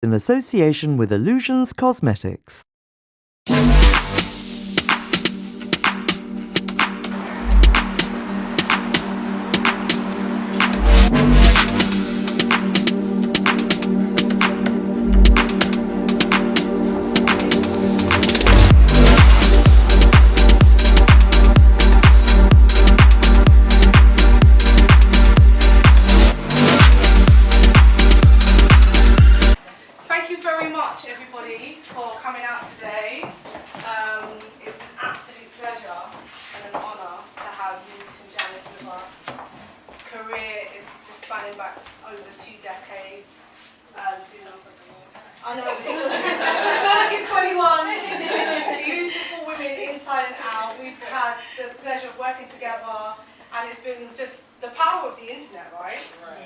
in association with Illusions Cosmetics. Everybody for coming out today. It's an absolute pleasure and an honour to have Denise and Janice with us. Career is just spanning back over 2 decades. I know, we're still looking 21. Beautiful women inside and out. We've had the pleasure of working together, and it's been just the power of the internet, right?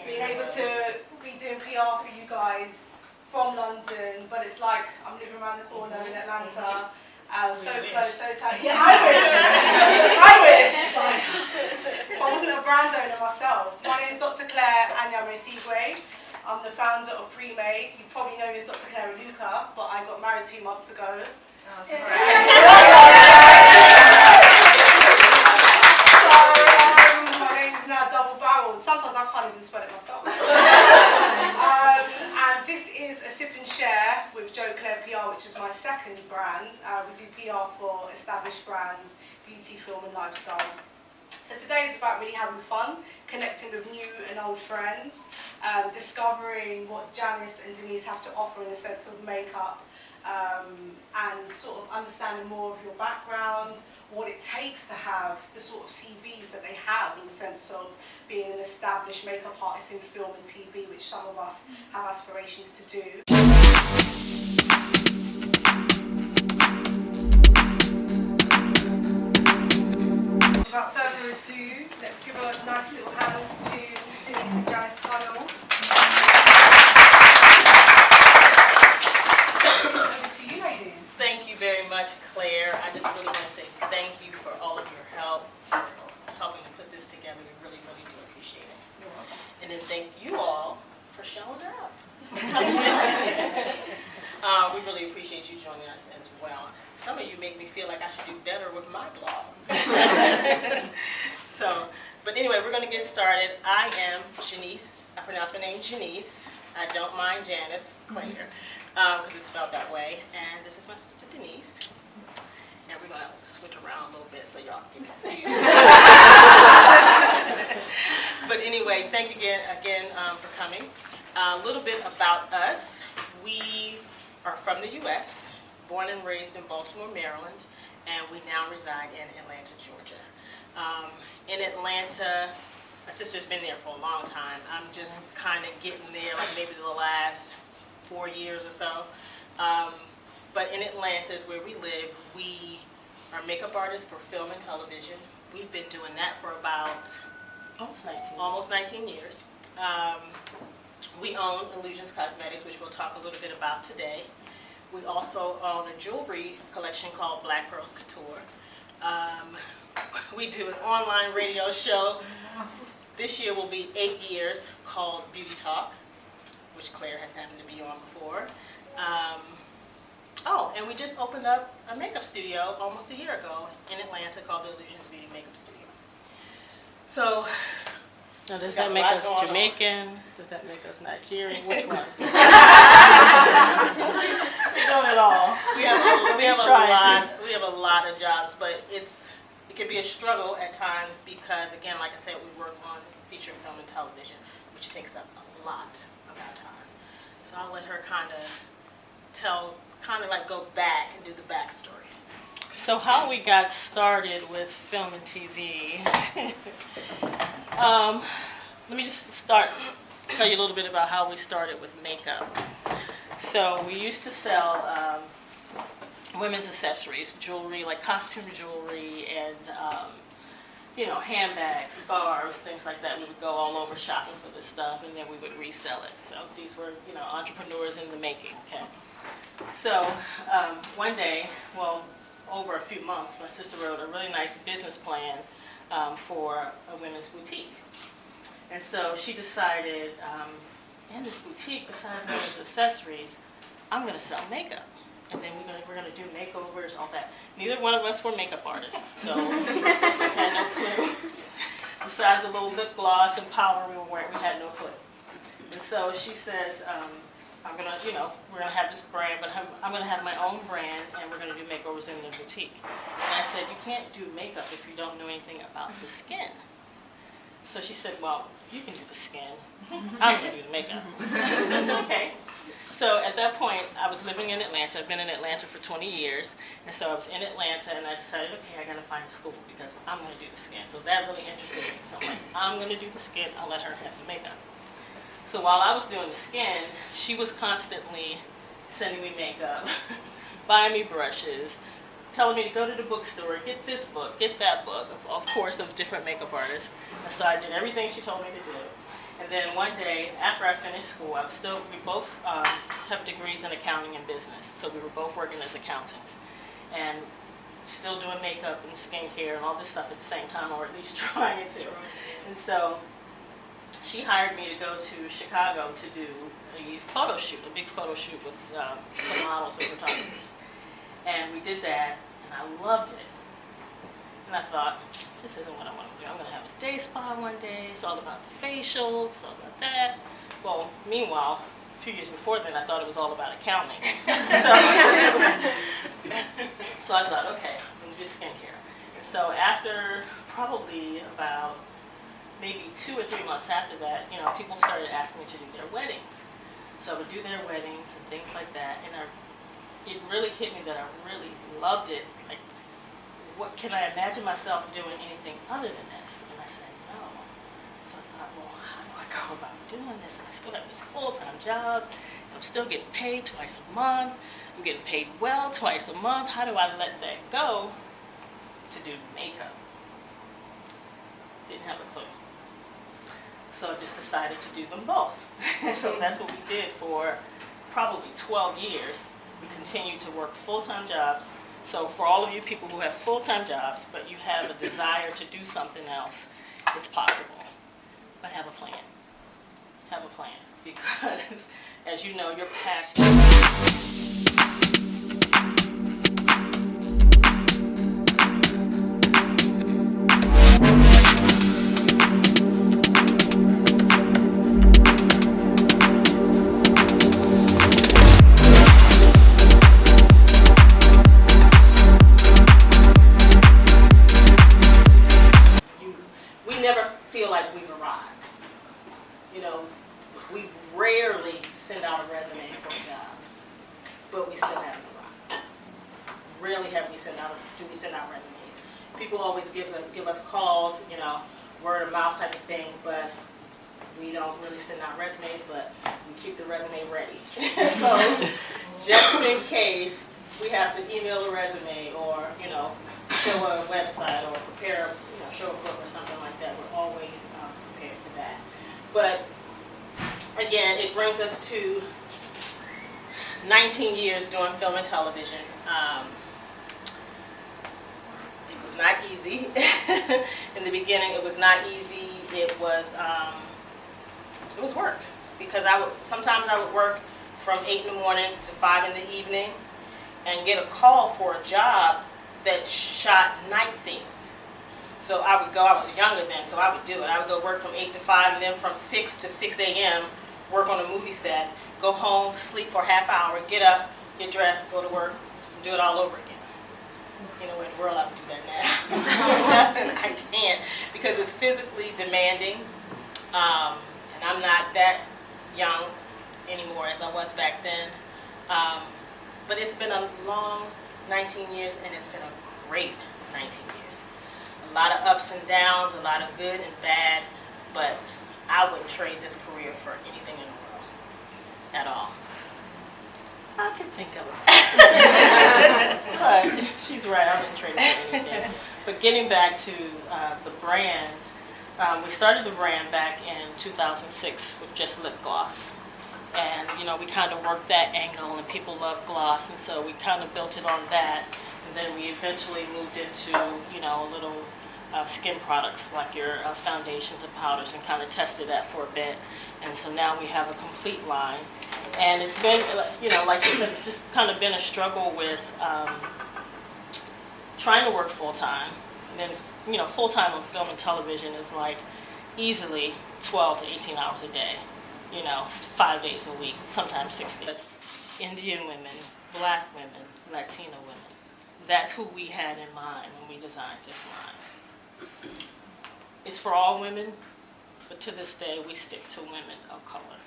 Being able to be doing PR for you guys from London, but it's like I'm living around the corner in Atlanta, so close, so tight. Yeah, I wish. I wish. I wasn't a brand owner myself. My name is Dr. Clare Anyiam-Osigwe. I'm the founder of Pre-Made. You probably know me as Dr. Clare Luca, but I got married 2 months ago. My name is now double-barreled. Sometimes I can't even spell it myself. And this is a sip and share with Clare PR, which is my second brand. We do PR for established brands, beauty, film and lifestyle. So today is about really having fun, connecting with new and old friends, discovering what Janice and Denise have to offer in the sense of makeup, and sort of understanding more of your background, what it takes to have the sort of CVs that they have in the sense of being an established makeup artist in film and TV, which some of us have aspirations to do. Without further ado, let's give a nice little hand to Denise and Janice Tunnell. Over to you, ladies. Thank you very much, Claire. I just really want to say thank you for all of your help, for helping to put this together. We really, really do appreciate it. You're welcome. And then thank you all for showing up. We really appreciate you joining us as well. Some of you make me feel like I should do better with my blog. But anyway, we're going to get started. I am Janice. I pronounce my name Janice. I don't mind Janice, Claire, because it's spelled that way. And this is my sister Denise. And we're going to switch around a little bit so y'all get confused. But anyway, thank you again for coming. A little bit about us. We are from the U.S., born and raised in Baltimore, Maryland, and we now reside in Atlanta, Georgia. In Atlanta, my sister's been there for a long time. I'm just kind of getting there, like maybe the last 4 years or so. But in Atlanta is where we live. We are makeup artists for film and television. We've been doing that for about almost 19 years. We own Illusions Cosmetics, which we'll talk a little bit about today. We also own a jewelry collection called Black Pearls Couture. We do an online radio show. This year will be 8 years, called Beauty Talk, which Claire has happened to be on before. And we just opened up a makeup studio almost a year ago in Atlanta called the Illusions Beauty Makeup Studio. So, now, does that make us Jamaican? Does that make us Nigerian? Which one? We know it all. We have a lot of jobs, but it can be a struggle at times because, again, like I said, we work on feature film and television, which takes up a lot of our time. So I'll let her kind of go back and do the backstory. So how we got started with film and TV. Let me just tell you a little bit about how we started with makeup. So we used to sell women's accessories, jewelry, like costume jewelry and handbags, scarves, things like that. We would go all over shopping for this stuff, and then we would resell it. So these were, entrepreneurs in the making. Okay. So one day, over a few months, my sister wrote a really nice business plan for a women's boutique. And so she decided in this boutique, besides women's accessories, I'm going to sell makeup. And then we're gonna do makeovers, all that. Neither one of us were makeup artists, so had no clue. Besides the little lip gloss and powder we were wearing, we had no clue. And so she says, I'm gonna, we're gonna have this brand, but I'm gonna have my own brand, and we're gonna do makeovers in the boutique. And I said, you can't do makeup if you don't know anything about the skin. So she said, well, you can do the skin. I'm gonna do the makeup. I said, okay. So at that point, I was living in Atlanta. I've been in Atlanta for 20 years. And so I was in Atlanta, and I decided, okay, I got to find a school because I'm going to do the skin. So that really interested me. So I'm like, I'm going to do the skin. I'll let her have the makeup. So while I was doing the skin, she was constantly sending me makeup, buying me brushes, telling me to go to the bookstore, get this book, get that book, of course, of different makeup artists. And so I did everything she told me to do. And then one day, after I finished school, we both have degrees in accounting and business. So we were both working as accountants. And still doing makeup and skincare and all this stuff at the same time, or at least trying to. And so she hired me to go to Chicago to do a photo shoot, a big photo shoot with some models and photographers. And we did that, and I loved it. And I thought, this isn't what I want to do. I'm going to have a day spa one day. It's all about the facials. It's all about that. Well, meanwhile, a few years before then, I thought it was all about accounting. So I thought, okay, I'm going to do skincare. And so after probably about maybe 2 or 3 months after that, people started asking me to do their weddings. So I would do their weddings and things like that. And it really hit me that I really loved it. Like, what can I imagine myself doing anything other than this? And I said, no. So I thought, well, how do I go about doing this? And I still have this full-time job. And I'm still getting paid twice a month. I'm getting paid well twice a month. How do I let that go to do makeup? Didn't have a clue. So I just decided to do them both. So that's what we did for probably 12 years. We continued to work full-time jobs. So for all of you people who have full-time jobs, but you have a desire to do something else, it's possible. But have a plan. Have a plan. Because, as you know, your passion. We rarely send out a resume for a job, but we still haven't arrived. Rarely do we send out resumes. People always give us calls, word of mouth type of thing, but we don't really send out resumes, but we keep the resume ready. So just in case we have to email a resume or, show a website or prepare, show a book or something like that, we're always prepared for that. But again, it brings us to 19 years doing film and television. It was not easy. In the beginning, it was not easy. It was work, because sometimes I would work from 8 in the morning to 5 in the evening and get a call for a job that shot night scenes. So I would go, I was younger then, so I would do it. I would go work from 8 to 5, and then from 6 to 6 a.m., work on a movie set, go home, sleep for a half hour, get up, get dressed, go to work, and do it all over again. In the world I would do that now. I can't, because it's physically demanding, and I'm not that young anymore as I was back then. But it's been a long 19 years, and it's been a great 19 years. A lot of ups and downs, a lot of good and bad, but I wouldn't trade this career for anything in the world at all. I can think of it. But she's right, I wouldn't trade it for anything. But getting back to the brand, we started the brand back in 2006 with just lip gloss. And, we kind of worked that angle, and people love gloss, and so we kind of built it on that. And then we eventually moved into, a little skin products like your foundations and powders and kind of tested that for a bit. And so now we have a complete line. And it's been, like you said, it's just kind of been a struggle with trying to work full-time. And then, full-time on film and television is like easily 12 to 18 hours a day, 5 days a week, sometimes 6 days. Indian women, Black women, Latino women. That's who we had in mind when we designed this line. It's for all women, but to this day we stick to women of color.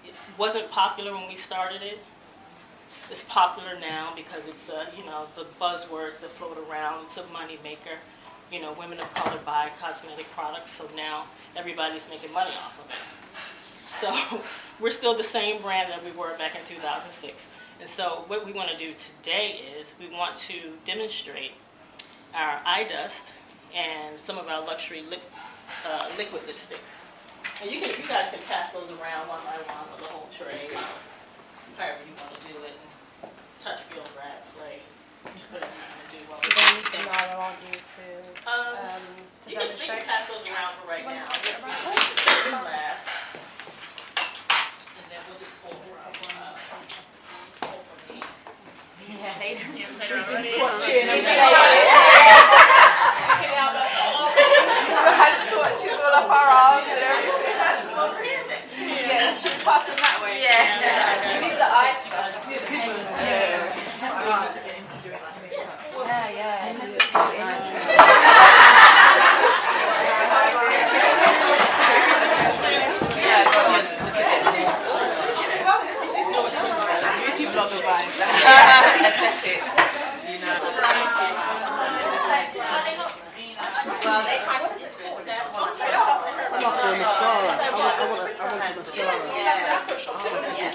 It wasn't popular when we started it. It's popular now because it's the buzzwords that float around. It's a money maker. Women of color buy cosmetic products, so now everybody's making money off of it. So we're still the same brand that we were back in 2006. And so what we want to do today is we want to demonstrate our eye dust and some of our luxury liquid lipsticks. And you guys can pass those around one by one with the whole tray, however you want to do it. Touch, feel, grab, play, whatever you want to do. Is there anything I want you to You can pass those around for right now. Last. And then we'll just pull from these. Yeah, later. Later on. Swatching. We had swatches all up our arms and everything. Yeah, you should pass them that way. Yeah. You need the eye stuff. Beauty blogger vibes. Aesthetics. Well, they had what is it called? Mascara. I want a mascara. Yeah.